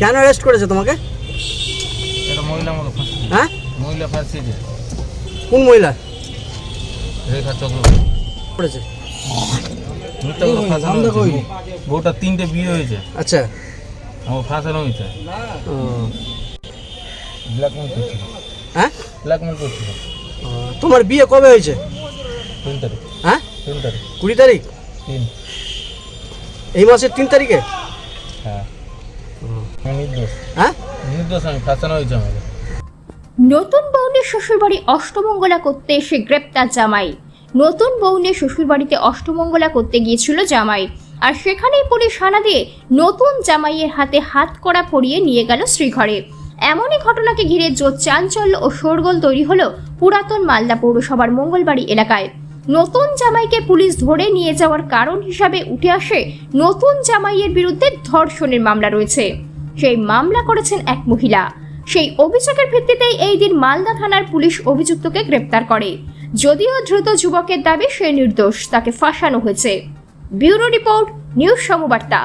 কেন অ্যারেস্ট করেছে তোমাকে? এটা মহিলা মতো ফাঁসি। হ্যাঁ, মহিলা ফাঁসি দিয়ে কোন মহিলা রেখা চক্রবর্তী করেছে? মিথ্যা করে ফাঁসানো হয়েছে। বউটার 3টে বিয়ে হয়েছে, আচ্ছা, আমার ফাঁসানো হয়েছে। ও, ব্ল্যাকমেল করছিল, হ্যাঁ, ব্ল্যাকমেল করছিল। ও, তোমার বিয়ে কবে হয়েছে? 3 তারিখ, হ্যাঁ, 3 তারিখ, 20 তারিখ, 3। এই মাসের 3 তারিখে? হ্যাঁ, আমি নির্দোষ, হ্যাঁ, নির্দোষ, আমি ফাঁসানো হয়েছে আমাকে। নতুন বউ নিয়ে শ্বশুরবাড়ি অষ্টমঙ্গলা করতে এসে গ্রেপ্তার জামাই। নতুন বউ নিয়ে শ্বশুরবাড়িতে অষ্টমঙ্গলা করতে গিয়েছিল জামাই, আর সেখানেই পুলিশ হানা দিয়ে নতুন জামাইয়ের হাতে হাত কড়া পরিয়ে নিয়ে গেল শ্রীঘরে। এমনই ঘটনাকে ঘিরে জোর চাঞ্চল্য ও শোরগোল তৈরি হলো পুরাতন মালদা পৌরসভার মঙ্গলবাড়ি এলাকায়। নতুন জামাইকে পুলিশ ধরে নিয়ে যাওয়ার কারণ হিসাবে উঠে আসে নতুন জামাইয়ের বিরুদ্ধে ধর্ষণের মামলা রয়েছে। সেই মামলা করেছেন এক মহিলা। সেই অভিযোগের ভিত্তিতেই এই দিন মালদা থানার পুলিশ অভিযুক্তকে গ্রেপ্তার করে। যদিও দ্রুত যুবকের দাবি সে নির্দোষ, তাকে ফাঁসানো হয়েছে। Bureau report, news সমবার্তা।